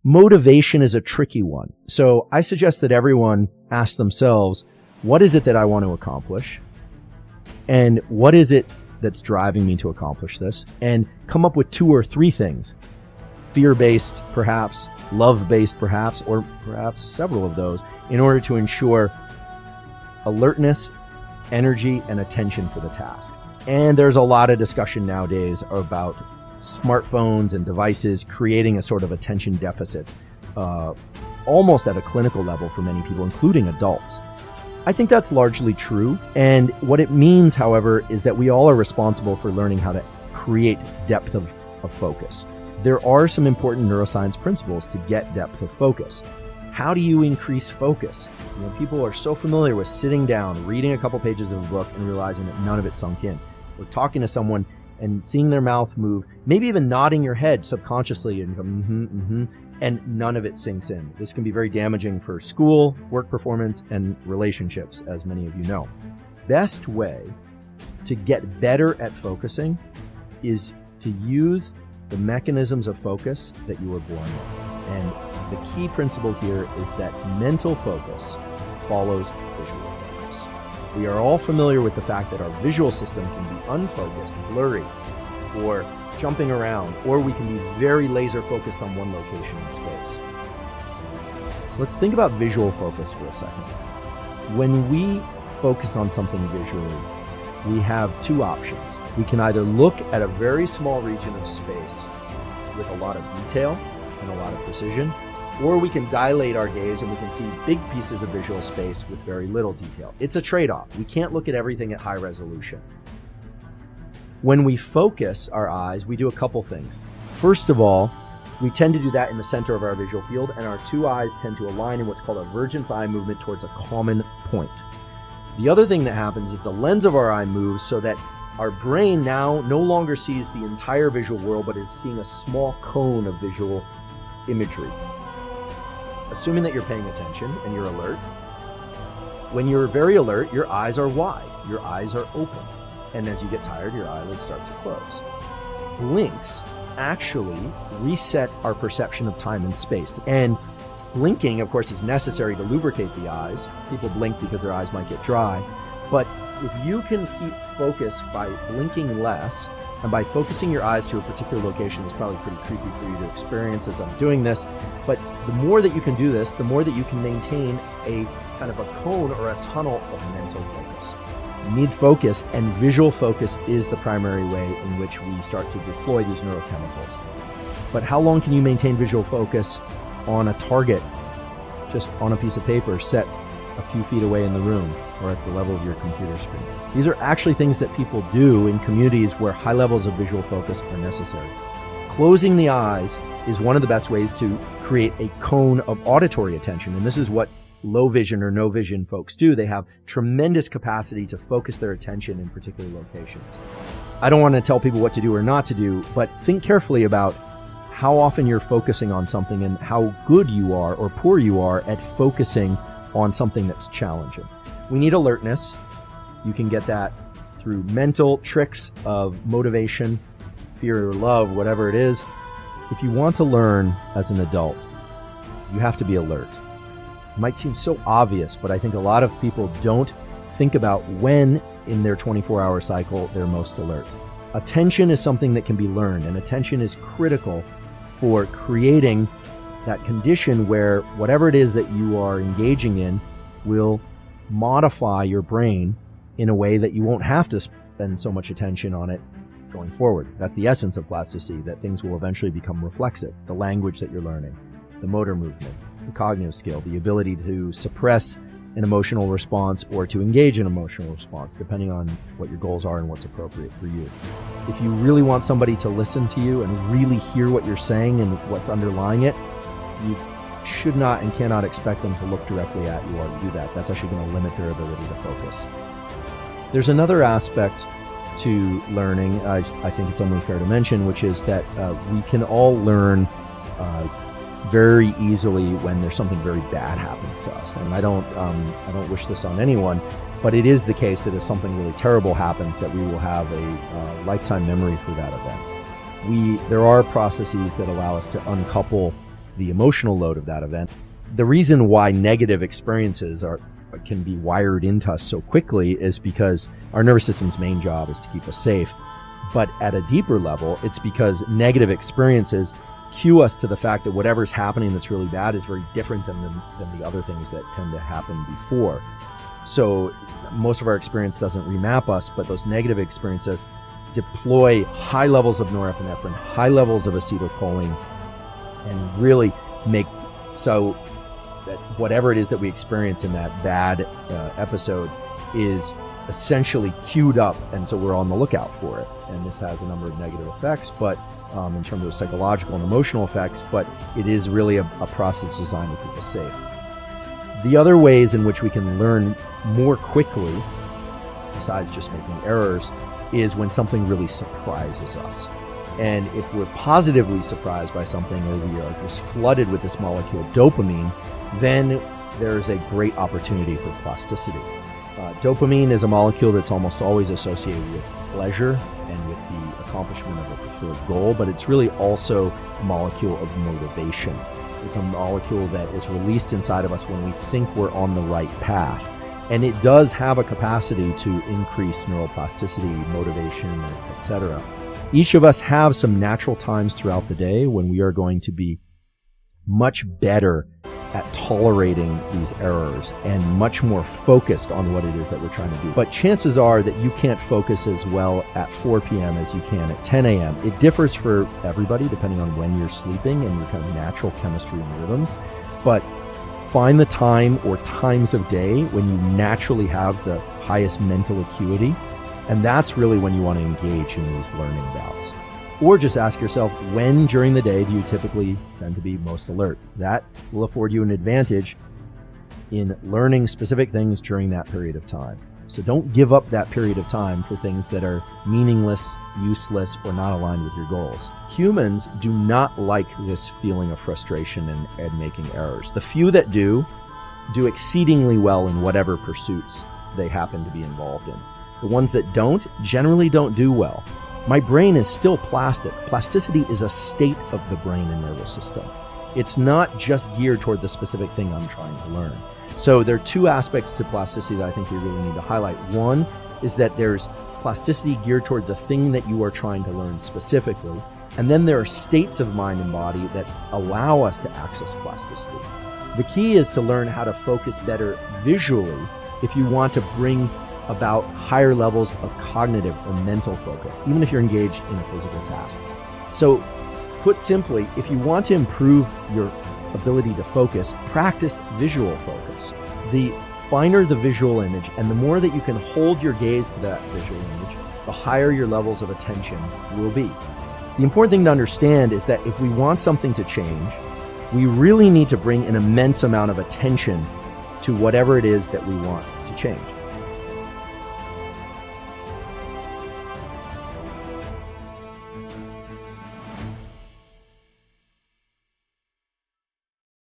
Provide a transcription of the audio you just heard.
Motivation is a tricky one. So I suggest that everyone ask themselves, what is it that I want to accomplish? And what is it that's driving me to accomplish this? And come up with 2 or 3 things. Fear-based, perhaps, love-based, perhaps, or perhaps several of those, in order to ensure alertness, energy, and attention for the task. And there's a lot of discussion nowadays about smartphones and devices creating a sort of attention deficit, almost at a clinical level for many people, including adults. I think that's largely true. And what it means, however, is that we all are responsible for learning how to create depth of focus. There are some important neuroscience principles to get depth of focus. How do you increase focus? People are so familiar with sitting down, reading a couple pages of a book, and realizing that none of it sunk in. Or talking to someone and seeing their mouth move, maybe even nodding your head subconsciously and and none of it sinks in. This can be very damaging for school, work performance, and relationships, as many of you know. Best way to get better at focusing is to use the mechanisms of focus that you were born with. And the key principle here is that mental focus follows visual focus. We are all familiar with the fact that our visual system can be unfocused, blurry, or jumping around, or we can be very laser focused on one location in space. So let's think about visual focus for a second. When we focus on something visually, we have 2 options. We can either look at a very small region of space with a lot of detail and a lot of precision, or we can dilate our gaze and we can see big pieces of visual space with very little detail. It's a trade-off. We can't look at everything at high resolution. When we focus our eyes, we do a couple things. First of all, we tend to do that in the center of our visual field, and our 2 eyes tend to align in what's called a vergence eye movement towards a common point. The other thing that happens is the lens of our eye moves so that our brain now no longer sees the entire visual world, but is seeing a small cone of visual imagery. Assuming that you're paying attention and you're alert, when you're very alert, your eyes are wide, your eyes are open. And as you get tired, your eyelids start to close. Blinks actually reset our perception of time and space. And blinking, of course, is necessary to lubricate the eyes. People blink because their eyes might get dry. But if you can keep focus by blinking less, and by focusing your eyes to a particular location, it's probably pretty creepy for you to experience as I'm doing this, but the more that you can do this, the more that you can maintain a kind of a cone or a tunnel of mental focus. You need focus, and visual focus is the primary way in which we start to deploy these neurochemicals. But how long can you maintain visual focus on a target, just on a piece of paper, set a few feet away in the room or at the level of your computer screen? These are actually things that people do in communities where high levels of visual focus are necessary. Closing the eyes is one of the best ways to create a cone of auditory attention, and this is what low vision or no vision folks do. They have tremendous capacity to focus their attention in particular locations. I don't want to tell people what to do or not to do, but think carefully about how often you're focusing on something and how good you are or poor you are at focusing on something that's challenging. We need alertness. You can get that through mental tricks of motivation, fear or love, whatever it is. If you want to learn as an adult, you have to be alert. It might seem so obvious, but I think a lot of people don't think about when in their 24-hour cycle they're most alert. Attention is something that can be learned, and attention is critical for creating that condition where whatever it is that you are engaging in will modify your brain in a way that you won't have to spend so much attention on it going forward. That's the essence of plasticity, that things will eventually become reflexive. The language that you're learning, the motor movement, the cognitive skill, the ability to suppress an emotional response or to engage in an emotional response, depending on what your goals are and what's appropriate for you. If you really want somebody to listen to you and really hear what you're saying and what's underlying it, you should not and cannot expect them to look directly at you or to do that. That's actually going to limit their ability to focus. There's another aspect to learning, I think it's only fair to mention, which is that we can all learn very easily when there's something very bad happens to us. And I don't wish this on anyone, but it is the case that if something really terrible happens, that we will have a lifetime memory for that event. There are processes that allow us to uncouple the emotional load of that event. The reason why negative experiences can be wired into us so quickly is because our nervous system's main job is to keep us safe. But at a deeper level, it's because negative experiences cue us to the fact that whatever's happening that's really bad is very different than the other things that tend to happen before. So most of our experience doesn't remap us, but those negative experiences deploy high levels of norepinephrine, high levels of acetylcholine, and really make so that whatever it is that we experience in that bad episode is essentially queued up, and so we're on the lookout for it. And this has a number of negative effects, but in terms of psychological and emotional effects, but it is really a process designed to keep us safe. The other ways in which we can learn more quickly, besides just making errors, is when something really surprises us. And if we're positively surprised by something, or we are just flooded with this molecule dopamine, then there's a great opportunity for plasticity. Dopamine is a molecule that's almost always associated with pleasure and with the accomplishment of a particular goal, but it's really also a molecule of motivation. It's a molecule that is released inside of us when we think we're on the right path. And it does have a capacity to increase neuroplasticity, motivation, etc. Each of us have some natural times throughout the day when we are going to be much better at tolerating these errors and much more focused on what it is that we're trying to do. But chances are that you can't focus as well at 4 p.m. as you can at 10 a.m. It differs for everybody depending on when you're sleeping and your kind of natural chemistry and rhythms. But find the time or times of day when you naturally have the highest mental acuity, and that's really when you want to engage in these learning bouts. Or just ask yourself, when during the day do you typically tend to be most alert? That will afford you an advantage in learning specific things during that period of time. So don't give up that period of time for things that are meaningless, useless, or not aligned with your goals. Humans do not like this feeling of frustration and making errors. The few that do exceedingly well in whatever pursuits they happen to be involved in. The ones that don't generally don't do well. My brain is still plastic. Plasticity is a state of the brain and nervous system. It's not just geared toward the specific thing I'm trying to learn. So there are two aspects to plasticity that I think we really need to highlight. One is that there's plasticity geared toward the thing that you are trying to learn specifically. And then there are states of mind and body that allow us to access plasticity. The key is to learn how to focus better visually if you want to bring about higher levels of cognitive or mental focus, even if you're engaged in a physical task. So, put simply, if you want to improve your ability to focus, practice visual focus. The finer the visual image and the more that you can hold your gaze to that visual image, the higher your levels of attention will be. The important thing to understand is that if we want something to change, we really need to bring an immense amount of attention to whatever it is that we want to change.